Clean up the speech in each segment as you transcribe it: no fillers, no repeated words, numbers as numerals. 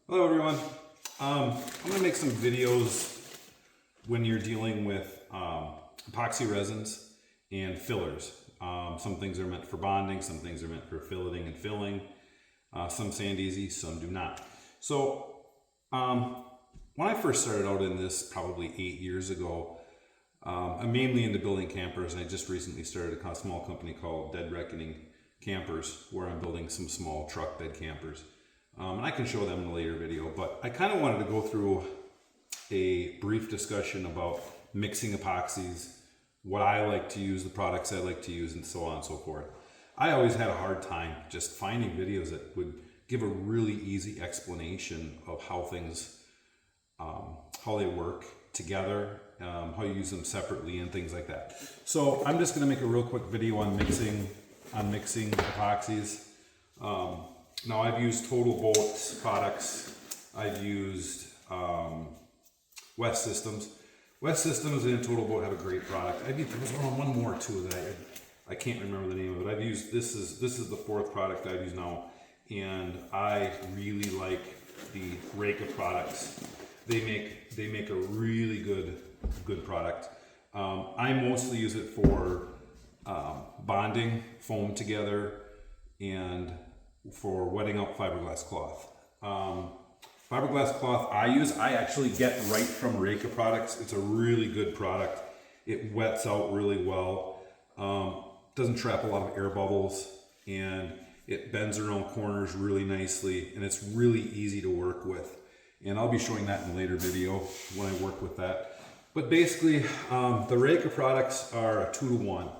Hello everyone. I'm going to make some videos when you're dealing with epoxy resins and fillers. Some things are meant for bonding, some things are meant for filleting and filling. Some sand easy, some do not. So when I first started out in this probably 8 years ago, I'm mainly into building campers, and I just recently started a small company called Dead Reckoning Campers, where I'm building some small truck bed campers. And I can show them in a later video, but I kind of wanted to go through a brief discussion about mixing epoxies, what I like to use, the products I like to use, and so on and so forth. I always had a hard time just finding videos that would give a really easy explanation of how things, how they work together, how you use them separately and things like that. So I'm just going to make a real quick video on mixing epoxies. Now I've used Total Bolt products. I've used West Systems. West Systems and Total Bolt have a great product. There was one more too that I can't remember the name of it. I've used this is the fourth product I've used now, and I really like the Reka products. They make a really good product. I mostly use it for bonding foam together and for wetting out fiberglass cloth. Fiberglass cloth I actually get right from Reka products. It's a really good product. It wets out really well. Doesn't trap a lot of air bubbles, and it bends around corners really nicely, and it's really easy to work with. And I'll be showing that in a later video when I work with that. But basically, the Reka products are a 2-to-1.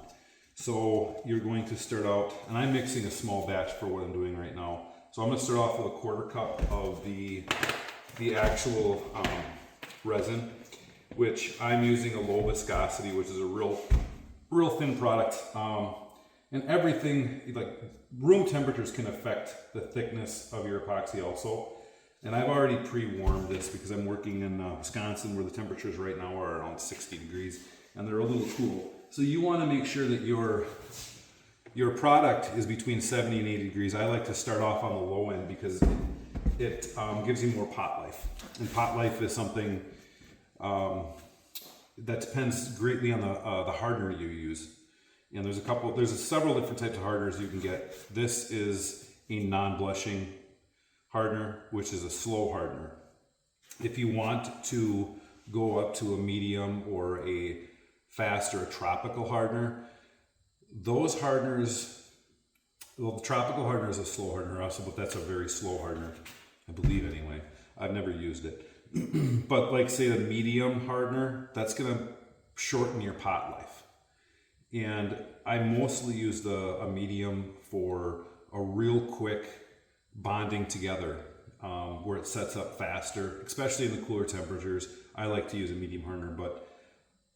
So you're going to start out, and I'm mixing a small batch for what I'm doing right now. So I'm going to start off with a 1/4 cup of the actual resin, which I'm using a low viscosity, which is a real thin product. And everything, like room temperatures can affect the thickness of your epoxy also. And I've already pre-warmed this because I'm working in Wisconsin, where the temperatures right now are around 60 degrees, and they're a little cool. So you want to make sure that your product is between 70 and 80 degrees. I like to start off on the low end because it gives you more pot life. And pot life is something that depends greatly on the hardener you use. And there's several different types of hardeners you can get. This is a non-blushing hardener, which is a slow hardener. If you want to go up to a medium or a fast or a tropical hardener, those hardeners, well, the tropical hardener is a slow hardener also, but that's a very slow hardener, I believe anyway. I've never used it. But like say the medium hardener, that's gonna shorten your pot life. And I mostly use a medium for a real quick bonding together, where it sets up faster, especially in the cooler temperatures. I like to use a medium hardener, but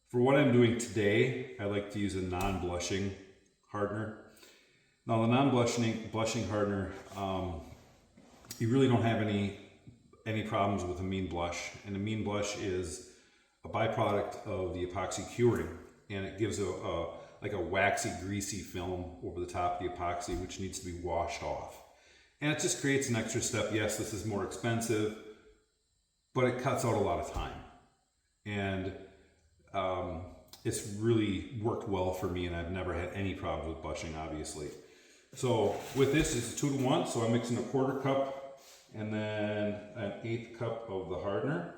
for what I'm doing today, I like to use a non-blushing hardener. Now the non-blushing hardener, you really don't have any problems with a mean blush. And a mean blush is a byproduct of the epoxy curing, and it gives like a waxy, greasy film over the top of the epoxy, which needs to be washed off. And it just creates an extra step. Yes, this is more expensive, but it cuts out a lot of time. And it's really worked well for me, and I've never had any problems with blushing, obviously. So with this, it's a 2-to-1, so I'm mixing a 1/4 cup and then an 1/8 cup of the hardener.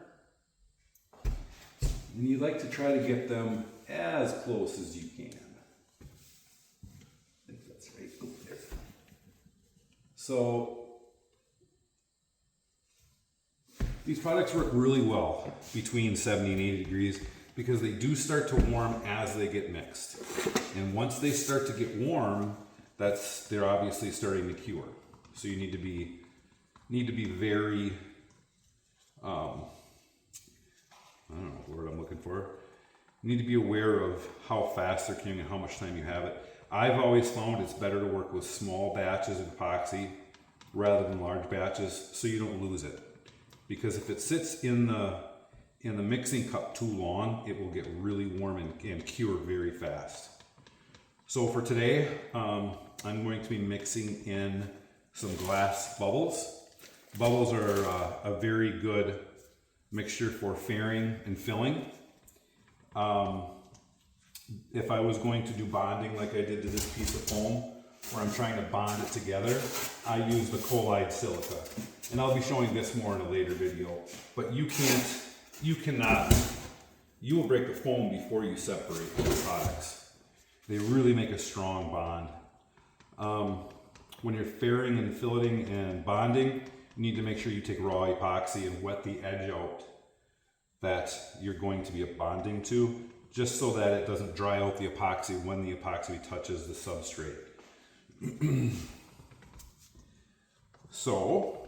And you like to try to get them as close as you can. I think that's right over there. So these products work really well between 70 and 80 degrees because they do start to warm as they get mixed. And once they start to get warm, they're obviously starting to cure. So you need to be very, I don't know what word I'm looking for. You need to be aware of how fast they're curing and how much time you have it. I've always found it's better to work with small batches of epoxy rather than large batches, so you don't lose it. Because if it sits in the mixing cup too long, it will get really warm and cure very fast. So for today, I'm going to be mixing in some glass bubbles. Bubbles are a very good mixture for fairing and filling. If I was going to do bonding like I did to this piece of foam, where I'm trying to bond it together, I use the colloid silica. And I'll be showing this more in a later video. But you will break the foam before you separate the products. They really make a strong bond. When you're fairing and filleting and bonding, you need to make sure you take raw epoxy and wet the edge out that you're going to be bonding to, just so that it doesn't dry out the epoxy when the epoxy touches the substrate. So,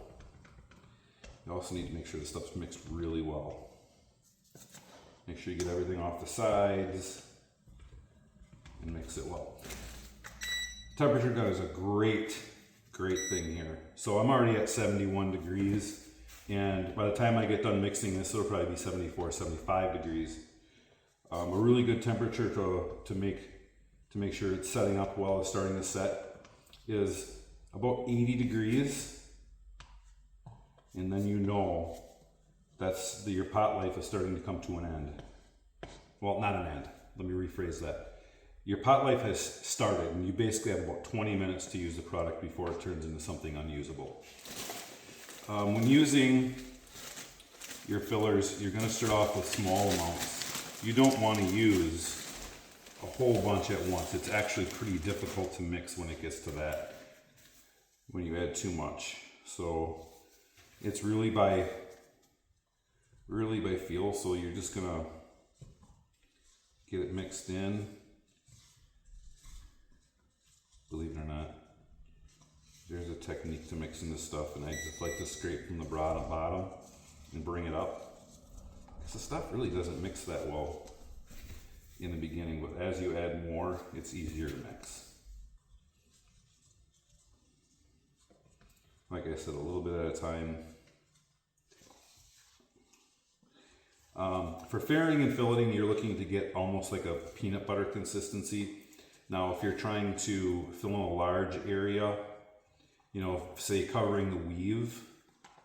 you also need to make sure the stuff's mixed really well. Make sure you get everything off the sides and mix it well. Temperature gun is a great thing here. So I'm already at 71 degrees, and by the time I get done mixing this, it'll probably be 74, 75 degrees. A really good temperature to make sure it's setting up well, it's starting to set, is about 80 degrees, and then you know your pot life is starting to come to an end. Well, not an end. Let me rephrase that. Your pot life has started, and you basically have about 20 minutes to use the product before it turns into something unusable. When using your fillers, you're going to start off with small amounts. You don't want to use a whole bunch at once. It's actually pretty difficult to mix when it gets to that, when you add too much. So it's really by feel. So you're just gonna get it mixed in. Believe it or not, there's a technique to mixing this stuff, and I just like to scrape from the bottom and bring it up, because the stuff really doesn't mix that well in the beginning, but as you add more, it's easier to mix. Like I said, a little bit at a time. For fairing and filleting, you're looking to get almost like a peanut butter consistency. Now, if you're trying to fill in a large area, you know, say covering the weave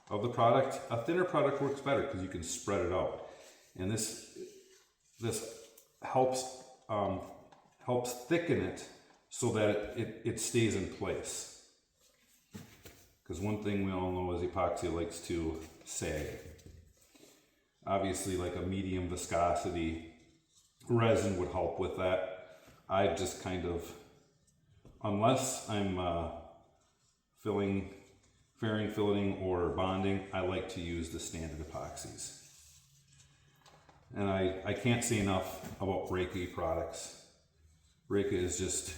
of the product, a thinner product works better because you can spread it out. And this helps thicken it so that it stays in place. Because one thing we all know is epoxy likes to sag. Obviously, like a medium viscosity resin would help with that. I just kind of, unless I'm fairing, filleting, or bonding, I like to use the standard epoxies. And I can't say enough about Reka products. Reka is just,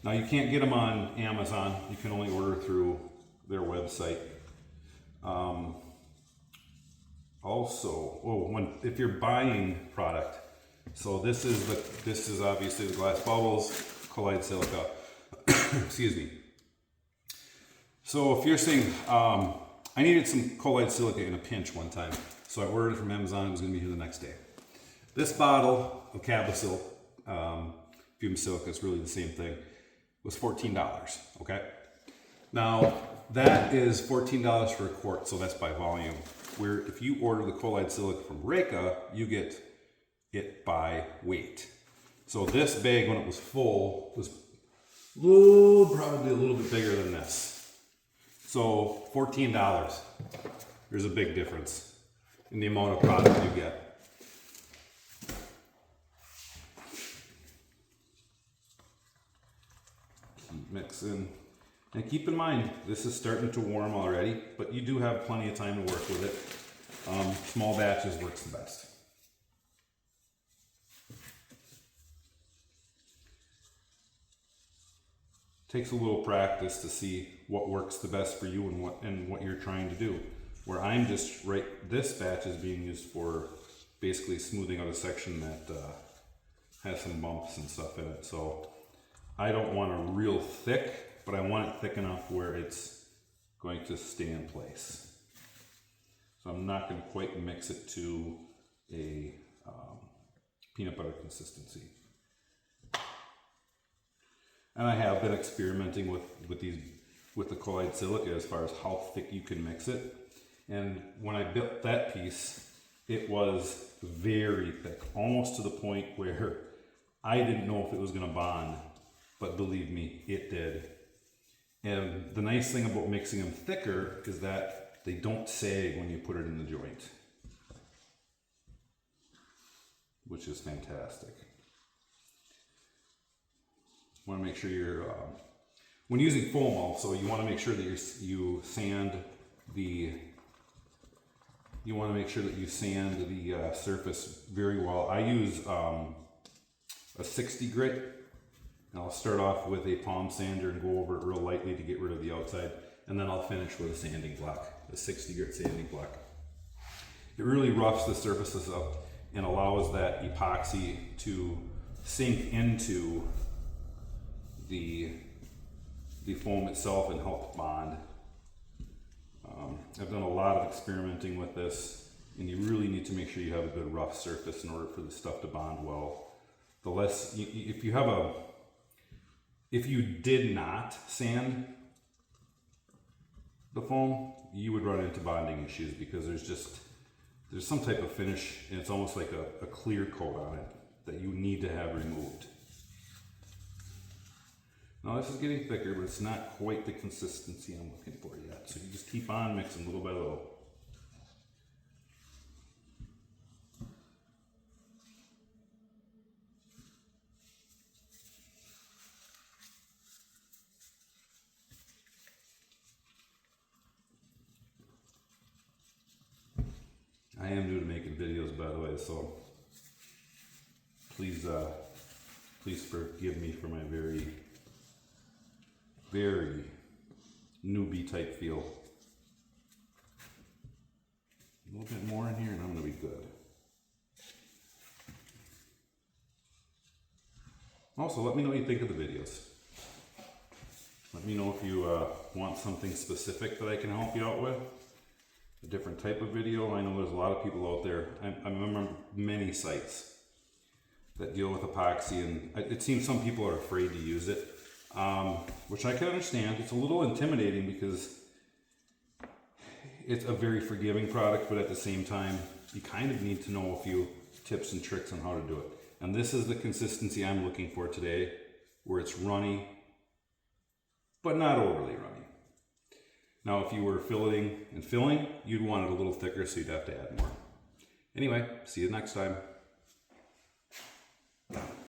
now you can't get them on Amazon. You can only order through their website. If you're buying product, so this is obviously the glass bubbles, colloid silica. Excuse me. So if you're saying, I needed some colloid silica in a pinch one time, so I ordered it from Amazon. It was going to be here the next day. This bottle of Cabasil, fume silica, it's really the same thing, was $14. Okay. Now that is $14 for a quart, so that's by volume. Where if you order the colloid silica from Reka, you get it by weight. So this bag, when it was full, was probably a little bit bigger than this. So $14. There's a big difference in the amount of product you get. Keep mixing. And keep in mind, this is starting to warm already, but you do have plenty of time to work with it. Small batches works the best. Takes a little practice to see what works the best for you and what you're trying to do. Where I'm just this batch is being used for basically smoothing out a section that has some bumps and stuff in it. So I don't want it real thick, but I want it thick enough where it's going to stay in place. So I'm not going to quite mix it to a peanut butter consistency. And I have been experimenting with these with the colloid silica as far as how thick you can mix it. And when I built that piece, it was very thick, almost to the point where I didn't know if it was gonna bond, but believe me, it did. And the nice thing about mixing them thicker is that they don't sag when you put it in the joint, which is fantastic. Want to make sure you're, when using foam also, you want to make sure that you sand the surface very well. I use a 60 grit. And I'll start off with a palm sander and go over it real lightly to get rid of the outside. And then I'll finish with a sanding block, a 60 grit sanding block. It really roughs the surfaces up and allows that epoxy to sink into the foam itself and help bond. I've done a lot of experimenting with this, and you really need to make sure you have a good rough surface in order for the stuff to bond well. The less, if you did not sand the foam, you would run into bonding issues because there's some type of finish, and it's almost like a clear coat on it that you need to have removed. Now this is getting thicker, but it's not quite the consistency I'm looking for yet. So you just keep on mixing little by little. I am new to making videos, by the way, so please forgive me for my very newbie type feel. A little bit more in here and I'm gonna be good. Also, let me know what you think of the videos. Let me know if you want something specific that I can help you out with. A different type of video. I know there's a lot of people out there. I remember many sites that deal with epoxy, and it seems some people are afraid to use it, which I can understand. It's a little intimidating because it's a very forgiving product, but at the same time, you kind of need to know a few tips and tricks on how to do it. And this is the consistency I'm looking for today, where it's runny, but not overly runny. Now, if you were filleting and filling, you'd want it a little thicker, so you'd have to add more. Anyway, see you next time.